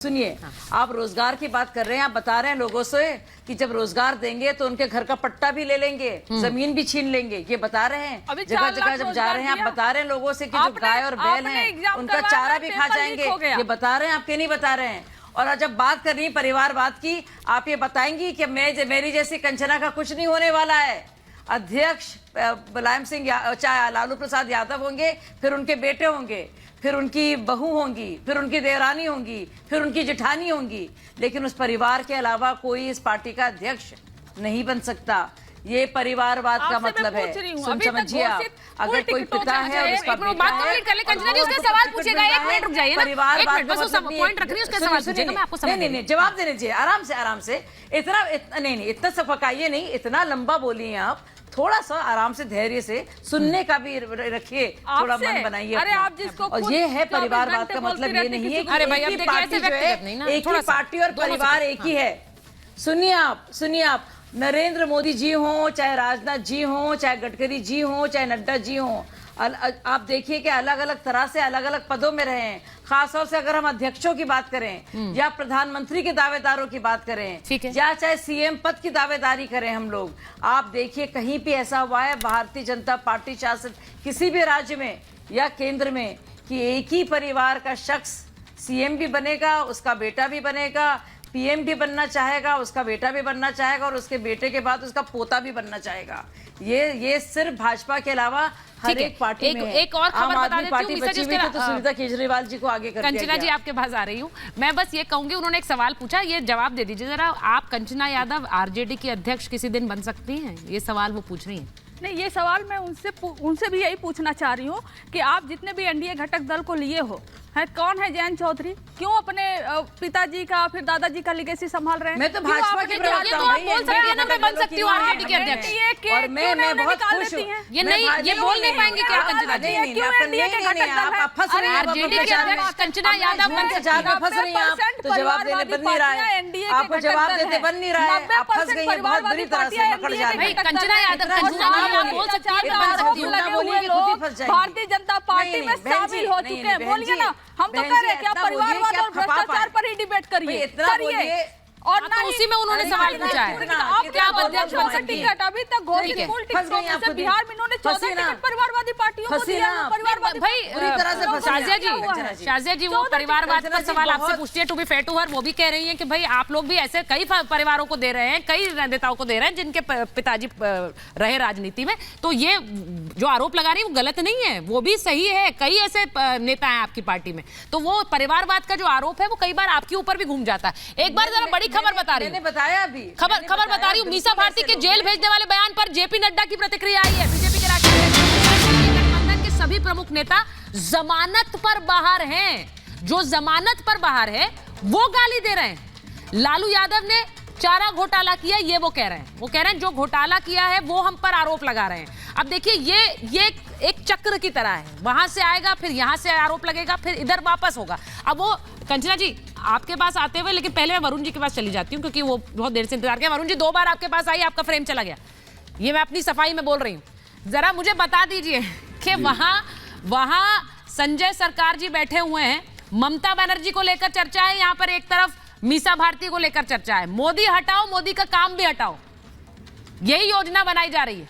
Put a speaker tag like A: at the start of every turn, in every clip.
A: सुनिए, आप रोजगार की बात कर रहे हैं, आप बता रहे हैं लोगों से कि जब रोजगार देंगे तो उनके घर का पट्टा भी ले लेंगे, जमीन भी छीन लेंगे, ये बता रहे हैं। जगह जगह जब जा रहे हैं आप बता रहे हैं लोगों से कि जो गाय और बैल हैं उनका चारा भी खा जाएंगे, ये बता रहे हैं, आपके नहीं बता रहे हैं। और जब बात करनी है परिवारवाद की, आप ये बताएंगी कि मेरी जैसी कंचना का कुछ नहीं होने वाला है। अध्यक्ष मुलायम सिंह चाहे लालू प्रसाद यादव होंगे, फिर उनके बेटे होंगे, फिर उनकी बहू होंगी, फिर उनकी देवरानी होंगी, फिर उनकी जेठानी होंगी, लेकिन उस परिवार के अलावा कोई इस पार्टी का अध्यक्ष नहीं बन सकता। ये परिवारवाद का मतलब है। समझिए आप, अगर कोई पिता है और उसका बेटा है,
B: कंचना जी उसका सवाल पूछेगा, एक मिनट रुक जाइए ना,
A: परिवारवाद
B: बस वो पॉइंट रख रही है, उसका सवाल पूछेगा, मैं आपको समझ
A: नहीं जवाब देने दीजिए, आराम से इतना नहीं इतना सफकाइए नहीं, इतना लंबा बोलिए आप, थोड़ा सा आराम से धैर्य से सुनने का भी रखिए, थोड़ा मन बनाइए।
B: अरे आप जिसको
A: और ये है परिवारवाद का मतलब, ये नहीं है कि एक ही पार्टी जो है, एक ही पार्टी और परिवार एक ही है। सुनिए आप, नरेंद्र मोदी जी हो, चाहे राजनाथ जी हो, चाहे गडकरी जी हो, चाहे नड्डा जी हो, आप देखिए कि अलग अलग तरह से अलग अलग पदों में रहे हैं। खासतौर से अगर हम अध्यक्षों की बात करें या प्रधानमंत्री के दावेदारों की बात करें या चाहे सीएम पद की दावेदारी करें हम लोग, आप देखिए कहीं भी ऐसा हुआ है भारतीय जनता पार्टी शासित किसी भी राज्य में या केंद्र में कि एक ही परिवार का शख्स सीएम भी बनेगा, उसका बेटा भी बनेगा, पीएम भी बनना चाहेगा, उसका बेटा भी बनना चाहेगा और उसके बेटे के बाद उसका पोता भी बनना चाहेगा। ये सिर्फ भाजपा के अलावा हर एक पार्टी में है।
B: एक और खबर बता देती हूँ,
A: बची हुई थी तो सुनीता केजरीवाल जी को आगे कर दिया गया।
B: कंचना जी आपके पास आ रही हूँ, मैं बस ये कहूंगी, उन्होंने एक सवाल पूछा, ये जवाब दे दीजिए जरा। आप कंचना यादव आरजेडी की अध्यक्ष किसी दिन बन सकती हैं? ये सवाल वो पूछ रही हैं।
C: नहीं, ये सवाल मैं उनसे भी यही पूछना चाह रही हूँ कि आप जितने भी एनडीए घटक दल को लिए हो, है कौन है जयंत चौधरी? क्यों अपने पिताजी का फिर दादाजी का लिगेसी संभाल रहे हैं?
A: मैं तो भाजपा के प्रवक्ता हूं,
B: आप बोल सकती हैं ना, मैं बन सकती हूं आरजेडी के अध्यक्ष,
A: और मैं बहुत खुश हूं।
B: ये नहीं, ये बोल नहीं पाएंगे क्या कंचना जी?
A: आप फंस रही हैं,
B: आरजेडी के अध्यक्ष कंचना यादव बन सकती हैं।
A: फंस रही हैं आप, तो जवाब देने बन नहीं रहा है, आपको जवाब देते बन नहीं रहा है, आप फंस गई हैं बहुत बुरी तरह से, पकड़ जा रही हैं।
B: कंचना यादव, कंचना जी आप बोल सकती हैं, बन सकती हूं।
C: भारतीय जनता पार्टी में शामिल हो चुके हैं, बोलिए ना। हम तो कह रहे हैं कि आप परिवारवाद और भ्रष्टाचार पर ही डिबेट करिए और
B: तो उसी में उन्होंने सवाल पूछा है,
C: आप क्या अध्यक्ष बन सकती हैं? अभी तक घोषित मूल टिकटों में से बिहार में इन्होंने 14 टिकट परिवारवादी पार्टियों को दिया।
B: शाजिया जी वो परिवारवाद पर सवाल आपसे पूछती है, to be fair to her, वो भी कह रही है कि भाई आप लोग भी ऐसे कई परिवारों को दे रहे हैं, कई नेताओं को दे रहे हैं जिनके पिताजी रहे राजनीति में, तो ये जो आरोप लगा रही है वो गलत नहीं है, वो भी सही है। कई ऐसे नेता हैं आपकी पार्टी में, तो वो परिवारवाद का जो आरोप है वो कई बार आपके ऊपर भी घूम जाता है। एक बार जरा बड़ी खबर बता रही हूँ,
A: बताया अभी
B: खबर बता रही हूँ, मीसा भारती के जेल भेजने वाले बयान पर जेपी नड्डा की प्रतिक्रिया आई है। बीजेपी के राष्ट्रीय गठबंधन के सभी प्रमुख नेता जमानत पर बाहर हैं, जो जमानत पर बाहर है वो गाली दे रहे हैं। लालू यादव ने चारा घोटाला किया, ये वो कह रहे हैं, जो घोटाला किया है वो हम पर आरोप लगा रहे हैं। अब देखिए ये एक चक्र की तरह है, वहां से आएगा, फिर यहां से आरोप लगेगा, फिर इधर वापस होगा। अब वो कंचना जी आपके पास आते हुए, लेकिन पहले मैं वरुण जी के पास चली जाती हूँ क्योंकि वो बहुत देर से इंतजार किया। वरुण जी 2 बार आपके पास आई, आपका फ्रेम चला गया, ये मैं अपनी सफाई में बोल रही हूँ। जरा मुझे बता दीजिए कि वहां संजय सरकार जी बैठे हुए हैं, ममता बनर्जी को लेकर चर्चा है, यहाँ पर एक तरफ मीसा भारती को लेकर चर्चा है। मोदी हटाओ, मोदी का काम भी हटाओ, यही योजना बनाई जा रही है।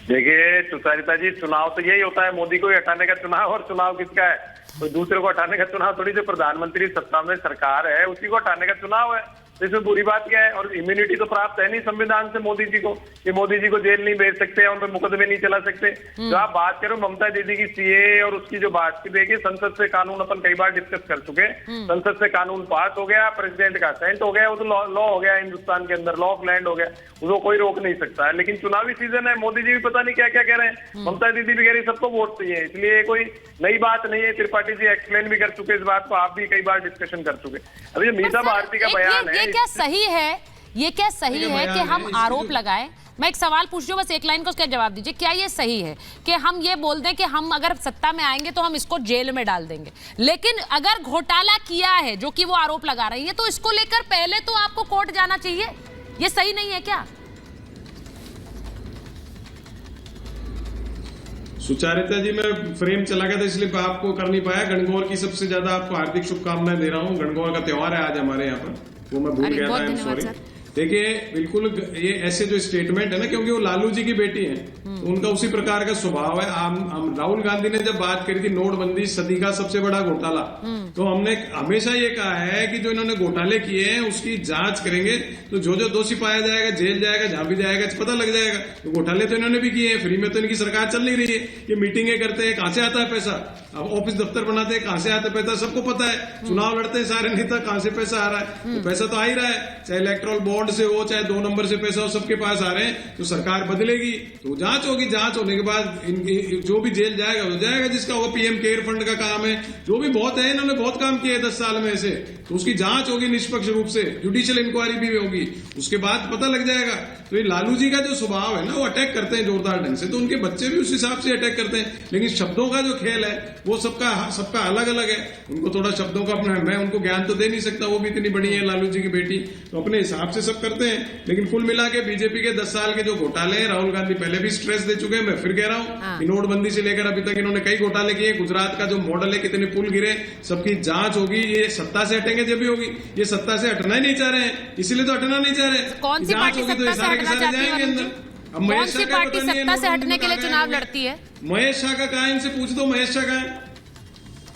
D: देखिए सुचारिता जी, चुनाव तो यही होता है, मोदी को ही हटाने का चुनाव, और चुनाव किसका है? कोई दूसरे को हटाने का चुनाव थोड़ी। जो प्रधानमंत्री सत्ता में सरकार है उसी को हटाने का चुनाव है, तो इसमें बुरी बात क्या है? और इम्यूनिटी तो प्राप्त है नहीं संविधान से मोदी जी को, कि मोदी जी को जेल नहीं भेज सकते, उन पर मुकदमे नहीं चला सकते। जो आप बात करो ममता दीदी की सीए और उसकी जो बात की, देखिए संसद से कानून अपन कई बार डिस्कस कर चुके, संसद से कानून पास हो गया, प्रेसिडेंट का असेंट हो गया, वो तो लॉ हो गया हिंदुस्तान के अंदर, लॉ ऑफ लैंड हो गया, उसको कोई रोक नहीं सकता है। लेकिन चुनावी सीजन है, मोदी जी भी पता नहीं क्या क्या कह रहे हैं, ममता दीदी भी कह रही सबको वोट चाहिए, इसलिए कोई नई बात नहीं है। त्रिपाठी जी एक्सप्लेन भी कर चुके इस बात को, आप भी कई बार डिस्कशन कर चुके। अभी ये मीसा भारती का बयान है,
B: ये क्या सही है? ये क्या सही है कि हम आरोप लगाएं? मैं एक सवाल पूछ रही हूँ, बस एक लाइन का उसका जवाब दीजिए। क्या ये सही है कि हम ये बोल दें कि हम अगर सत्ता में आएंगे तो हम इसको जेल में डाल देंगे, लेकिन अगर घोटाला किया है जो कि वो आरोप लगा रही है तो इसको लेकर पहले तो आपको कोर्ट जाना चाहिए? ये सही नहीं है क्या?
E: सुचारिता जी, मैं फ्रेम चला गया था इसलिए आपको कर नहीं पाया। गणगौर की सबसे ज्यादा आपको हार्दिक शुभकामनाएं दे रहा हूँ। गणगौर का त्योहार है आज हमारे यहाँ पर, वो मैं भूल गया था, सॉरी। देखिए बिल्कुल ये ऐसे जो स्टेटमेंट है ना, क्योंकि वो लालू जी की बेटी है तो उनका उसी प्रकार का स्वभाव है। हम राहुल गांधी ने जब बात करी थी नोटबंदी सदी का सबसे बड़ा घोटाला, तो हमने हमेशा ये कहा है कि जो इन्होंने घोटाले किए हैं उसकी जांच करेंगे, तो जो जो दोषी पाया जाएगा जेल जाएगा, जहां भी जाएगा पता लग जाएगा। तो घोटाले तो इन्होंने भी किए हैं, फ्री में तो इनकी सरकार चल नहीं रही है। ये मीटिंगें करते हैं, कहां से आता है पैसा, अब ऑफिस दफ्तर बनाते हैं, कहां से आता है पैसा सबको पता है। चुनाव लड़ते हैं सारे नेता, कहां से पैसा आ रहा है, तो पैसा तो आ ही रहा है, चाहे इलेक्ट्रल बॉन्ड से हो चाहे 2 नंबर से पैसा हो, सबके पास आ रहे हैं। तो सरकार बदलेगी तो जांच होगी, जांच होने के बाद जो भी जेल जाएगा वो जाएगा, जिसका होगा पीएम केयर फंड का काम है, जो भी बहुत है, इन्होंने बहुत काम किया है 10 साल में ऐसे, तो उसकी जांच होगी निष्पक्ष रूप से, जुडिशियल इंक्वायरी भी होगी, उसके बाद पता लग जाएगा। तो ये लालू जी का जो स्वभाव है ना, वो अटैक करते हैं जोरदार ढंग से, तो उनके बच्चे भी उस हिसाब से अटैक करते हैं। लेकिन शब्दों का जो खेल है वो सबका अलग अलग है। उनको थोड़ा शब्दों का अपना, मैं उनको ज्ञान तो दे नहीं सकता, वो भी इतनी बड़ी है लालू जी की बेटी, तो अपने हिसाब से सब करते हैं। लेकिन कुल मिला के बीजेपी के 10 साल के जो घोटाले हैं, राहुल गांधी पहले भी स्ट्रेस दे चुके हैं, मैं फिर कह रहा हूं कि नोटबंदी से लेकर अभी तक इन्होंने कई घोटाले किए। गुजरात का जो मॉडल है, कितने पुल गिरे, सबकी जांच होगी। ये सत्ता से हटेंगे जब भी होगी, ये सत्ता से हटना ही नहीं चाह रहे हैं, इसीलिए तो हटना नहीं चाह रहे।
B: कौन सी पार्टी सत्ता से हटना चाहती है? कौन सी पार्टी सत्ता से हटने के लिए चुनाव लड़ती है?
E: महेश शाह का कहा, इनसे पूछ दो महेश शाह का है।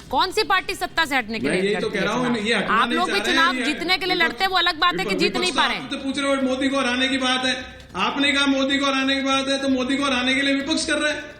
B: कौन सी पार्टी सत्ता से हटने के लिए?
E: यही तो कह रहा हूँ, ये
B: आप लोग भी चुनाव जीतने के लिए लड़ते हैं, वो अलग बात है कि जीत नहीं पा रहे हैं।
E: तो पूछ रहे हो मोदी को हराने की बात है, आपने कहा मोदी को हराने की बात है, तो मोदी को हराने के लिए विपक्ष कर रहे हैं।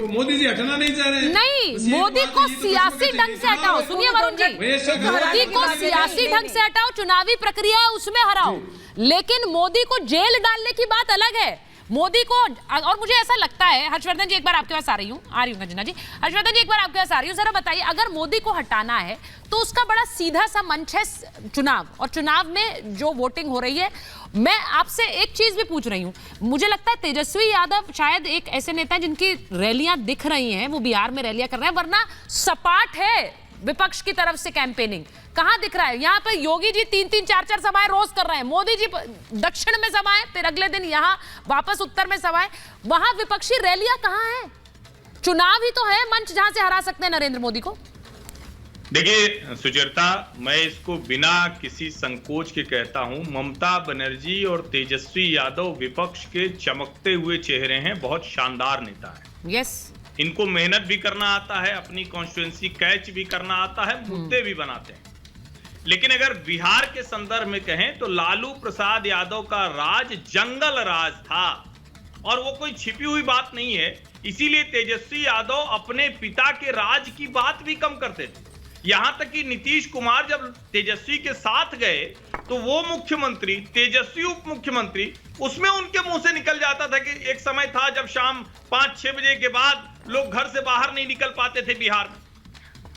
E: मोदी जी हटना नहीं चाह रहे हैं।
B: नहीं, मोदी को सियासी ढंग से हटाओ। सुनिए वरुण जी, मोदी को सियासी ढंग से हटाओ, चुनावी प्रक्रिया है उसमें हराओ, लेकिन मोदी को जेल डालने की बात अलग है। मोदी को, और मुझे ऐसा लगता है, हर्षवर्धन जी एक बार आपके पास आ रही हूँ गंजना जी, हर्षवर्धन जी एक बार आपके पास आ रही हूँ, जरा बताइए, अगर मोदी को हटाना है तो उसका बड़ा सीधा सा मंच है चुनाव, और चुनाव में जो वोटिंग हो रही है, मैं आपसे एक चीज भी पूछ रही हूँ, मुझे लगता है तेजस्वी यादव शायद एक ऐसे नेता हैं जिनकी रैलियां दिख रही हैं, वो बिहार में रैलियां कर रहे हैं, वरना सपाट है विपक्ष की तरफ से कैंपेनिंग। कहां दिख रहा है? यहाँ पे योगी जी 3-3, 4-4 सभाएं रोज कर रहे हैं, मोदी जी दक्षिण में सभाएं, फिर अगले दिन यहाँ वापस उत्तर में सभाएं, वहां विपक्षी रैलियां कहां है? चुनाव ही तो है मंच जहां से हरा सकते हैं नरेंद्र मोदी को।
F: देखिए सुचेता, मैं इसको बिना किसी संकोच के कहता हूं, ममता बनर्जी और तेजस्वी यादव विपक्ष के चमकते हुए चेहरे हैं, बहुत शानदार नेता है।
B: यस,
F: इनको मेहनत भी करना आता है, अपनी कॉन्स्टिट्यूएंसी कैच भी करना आता है, मुद्दे भी बनाते हैं। लेकिन अगर बिहार के संदर्भ में कहें तो लालू प्रसाद यादव का राज जंगल राज था, और वो कोई छिपी हुई बात नहीं है। इसीलिए तेजस्वी यादव अपने पिता के राज की बात भी कम करते थे। यहां तक कि नीतीश कुमार जब तेजस्वी के साथ गए तो वो मुख्यमंत्री, तेजस्वी उप मुख्यमंत्री, उसमें उनके मुंह से निकल जाता था कि एक समय था जब शाम 5-6 बजे के बाद लोग घर से बाहर नहीं निकल पाते थे बिहार में।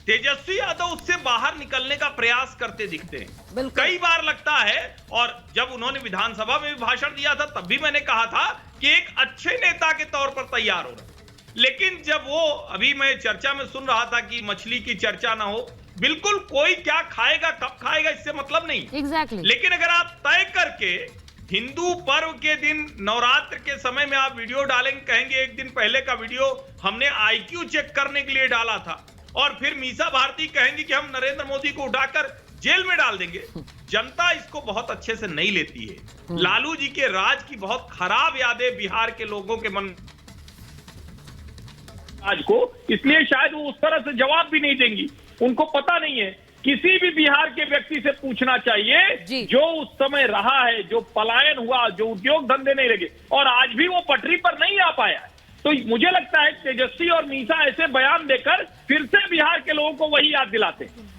F: तेजस्वी यादव उससे बाहर निकलने का प्रयास करते दिखते हैं, कई बार लगता है। और जब उन्होंने विधानसभा में भी भाषण दिया था तब भी मैंने कहा था कि एक अच्छे नेता के तौर पर तैयार हो रहे। लेकिन जब वो, अभी मैं चर्चा में सुन रहा था कि मछली की चर्चा ना हो, बिल्कुल कोई क्या खाएगा कब खाएगा इससे मतलब नहीं।
B: Exactly.
F: लेकिन अगर आप तय करके हिंदू पर्व के दिन, नवरात्र के समय में आप वीडियो डालेंगे, कहेंगे एक दिन पहले का वीडियो हमने IQ चेक करने के लिए डाला था, और फिर मीसा भारती कहेंगी कि हम नरेंद्र मोदी को उठाकर जेल में डाल देंगे, जनता इसको बहुत अच्छे से नहीं लेती है। लालू जी के राज की बहुत खराब यादें बिहार के लोगों के मन आज को, इसलिए शायद वो उस तरह से जवाब भी नहीं देंगी। उनको पता नहीं है। किसी भी बिहार के व्यक्ति से पूछना चाहिए जो उस समय रहा है, जो पलायन हुआ, जो उद्योग धंधे नहीं लगे और आज भी वो पटरी पर नहीं आ पाया। तो मुझे लगता है तेजस्वी और मीसा ऐसे बयान देकर फिर से बिहार के लोगों को वही याद दिलाते हैं।